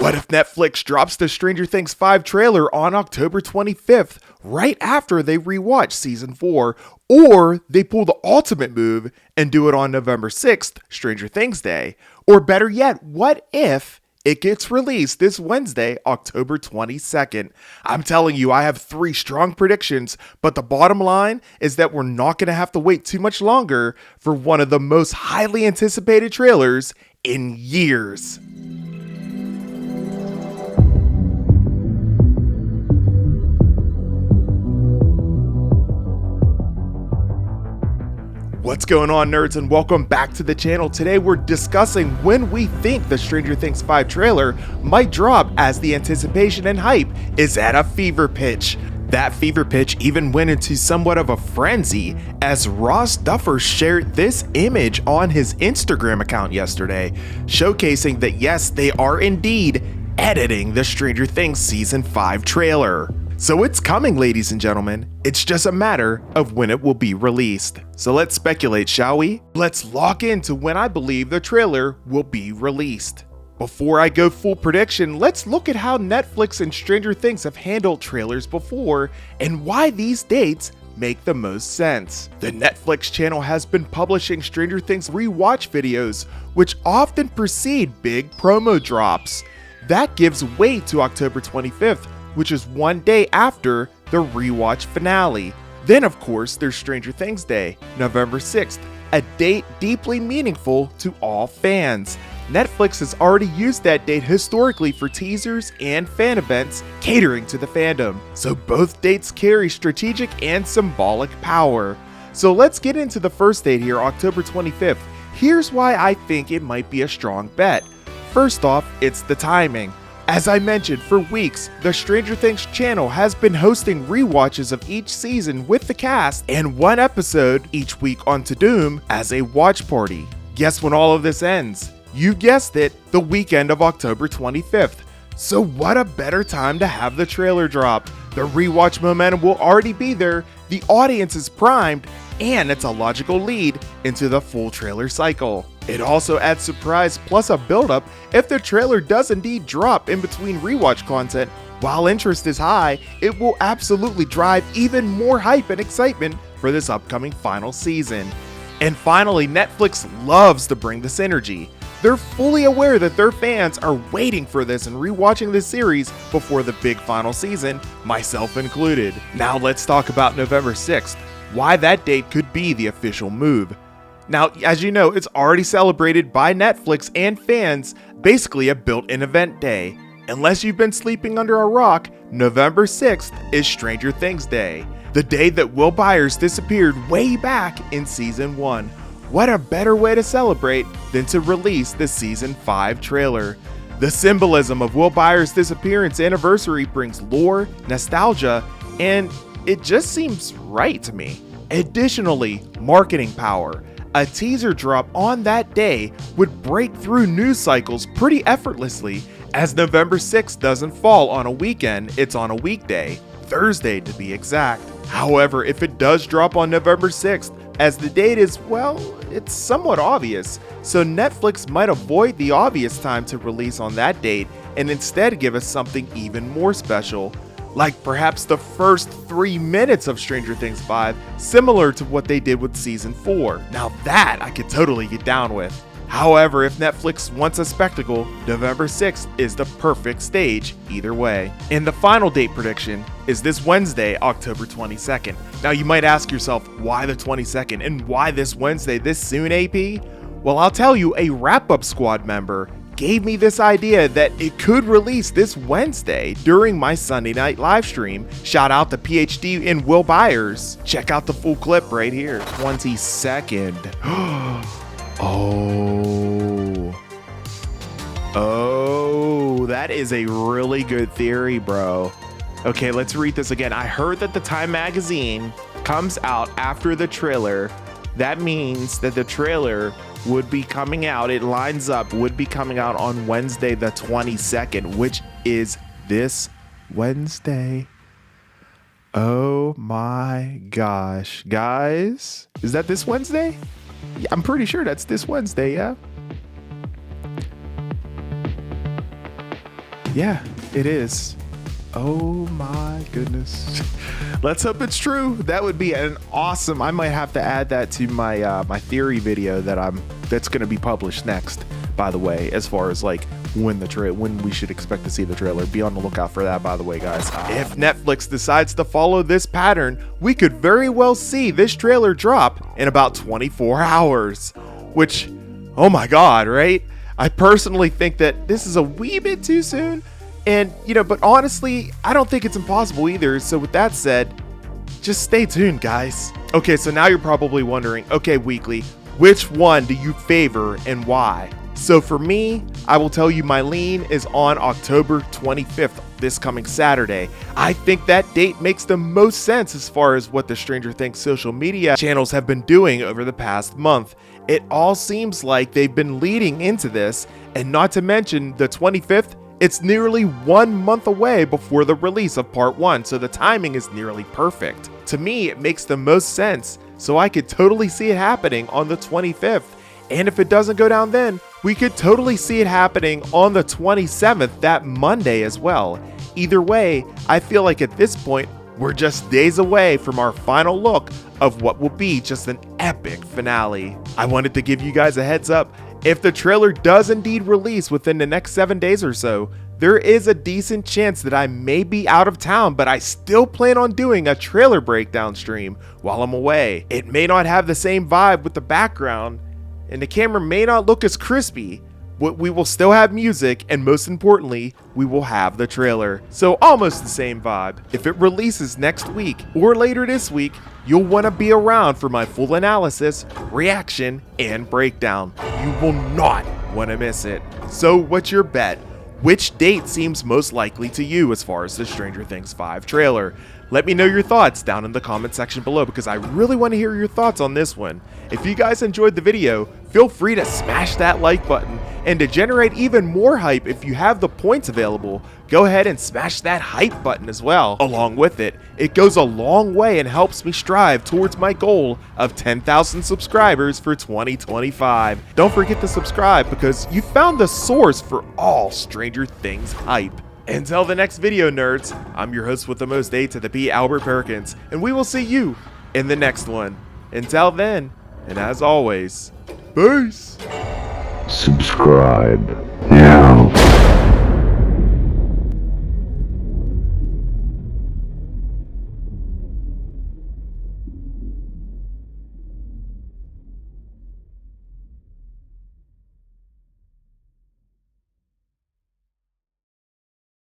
What if Netflix drops the Stranger Things 5 trailer on October 25th, right after they rewatch season 4, or they pull the ultimate move and do it on November 6th, Stranger Things Day? Or better yet, what if it gets released this Wednesday, October 22nd? I'm telling you, I have 3 strong predictions, but the bottom line is that we're not going to have to wait too much longer for one of the most highly anticipated trailers in years. What's going on, nerds, and welcome back to the channel. Today we're discussing when we think the Stranger Things 5 trailer might drop, as the anticipation and hype is at a fever pitch. That fever pitch even went into somewhat of a frenzy as Ross Duffer shared this image on his Instagram account yesterday, showcasing that yes, they are indeed editing the Stranger Things Season 5 trailer. So it's coming, ladies and gentlemen. It's just a matter of when it will be released. So let's speculate, shall we? Let's lock into when I believe the trailer will be released. Before I go full prediction, let's look at how Netflix and Stranger Things have handled trailers before and why these dates make the most sense. The Netflix channel has been publishing Stranger Things rewatch videos, which often precede big promo drops. That gives weight to October 25th, which is one day after the rewatch finale. Then of course there's Stranger Things Day, November 6th, a date deeply meaningful to all fans. Netflix has already used that date historically for teasers and fan events catering to the fandom, so both dates carry strategic and symbolic power. So let's get into the first date here, October 25th. Here's why I think it might be a strong bet. First off, it's the timing. As I mentioned, for weeks, the Stranger Things channel has been hosting rewatches of each season with the cast and one episode each week on To Doom as a watch party. Guess when all of this ends? You guessed it, the weekend of October 25th. So what a better time to have the trailer drop. The rewatch momentum will already be there, the audience is primed, and it's a logical lead into the full trailer cycle. It also adds surprise plus a build-up if the trailer does indeed drop in between rewatch content. While interest is high, it will absolutely drive even more hype and excitement for this upcoming final season. And finally, Netflix loves to bring this energy. They're fully aware that their fans are waiting for this and rewatching this series before the big final season, myself included. Now let's talk about November 6th, why that date could be the official move. Now, as you know, it's already celebrated by Netflix and fans, basically a built-in event day. Unless you've been sleeping under a rock, November 6th is Stranger Things Day, the day that Will Byers disappeared way back in Season 1. What a better way to celebrate than to release the Season 5 trailer. The symbolism of Will Byers' disappearance anniversary brings lore, nostalgia, and it just seems right to me. Additionally, marketing power. A teaser drop on that day would break through news cycles pretty effortlessly, as November 6th doesn't fall on a weekend, it's on a weekday, Thursday to be exact. However, if it does drop on November 6th, as the date is, well, it's somewhat obvious, so Netflix might avoid the obvious time to release on that date and instead give us something even more special. Like perhaps the first 3 minutes of Stranger Things 5, similar to what they did with Season 4. Now that I could totally get down with. However, if Netflix wants a spectacle, November 6th is the perfect stage either way. And the final date prediction is this Wednesday, October 22nd. Now you might ask yourself, why the 22nd and why this Wednesday this soon, AP? Well, I'll tell you, a wrap-up squad member gave me this idea that it could release this Wednesday during my Sunday night live stream. Shout out to PhD and Will Byers. Check out the full clip right here. 22nd. Oh, that is a really good theory, bro. Okay, let's read this again. I heard that the Time magazine comes out after the trailer. That means that the trailer would be coming out, it lines up, would be coming out on Wednesday the 22nd, which is this Wednesday. Oh my gosh, guys, is that this Wednesday? Yeah, I'm pretty sure that's this Wednesday, yeah? Yeah, it is. Oh my goodness. Let's hope it's true. That would be an awesome. I might have to add that to my my theory video that's going to be published next, by the way, as far as like when we should expect to see the trailer. Be on the lookout for that, by the way, guys. If Netflix decides to follow this pattern, we could very well see this trailer drop in about 24 hours, which, oh my god, right? I personally think that this is a wee bit too soon. And, but honestly, I don't think it's impossible either. So with that said, just stay tuned, guys. Okay, so now you're probably wondering, okay, Weekly, which one do you favor and why? So for me, I will tell you my lean is on October 25th, this coming Saturday. I think that date makes the most sense as far as what the Stranger Things social media channels have been doing over the past month. It all seems like they've been leading into this, and not to mention the 25th, it's nearly 1 month away before the release of part 1, so the timing is nearly perfect. To me, it makes the most sense, so I could totally see it happening on the 25th. And if it doesn't go down then, we could totally see it happening on the 27th, that Monday as well. Either way, I feel like at this point, we're just days away from our final look of what will be just an epic finale. I wanted to give you guys a heads up. If the trailer does indeed release within the next 7 days or so, there is a decent chance that I may be out of town, but I still plan on doing a trailer breakdown stream while I'm away. It may not have the same vibe with the background, and the camera may not look as crispy, but we will still have music, and most importantly, we will have the trailer. So almost the same vibe. If it releases next week or later this week, you'll want to be around for my full analysis, reaction, and breakdown. You will not want to miss it. So what's your bet? Which date seems most likely to you as far as the Stranger Things 5 trailer? Let me know your thoughts down in the comment section below, because I really want to hear your thoughts on this one. If you guys enjoyed the video, feel free to smash that like button, and to generate even more hype if you have the points available, go ahead and smash that hype button as well. Along with it, it goes a long way and helps me strive towards my goal of 10,000 subscribers for 2025. Don't forget to subscribe, because you found the source for all Stranger Things hype. Until the next video, nerds, I'm your host with the most A to the B, Albert Perkins, and we will see you in the next one. Until then, and as always, peace! Subscribe.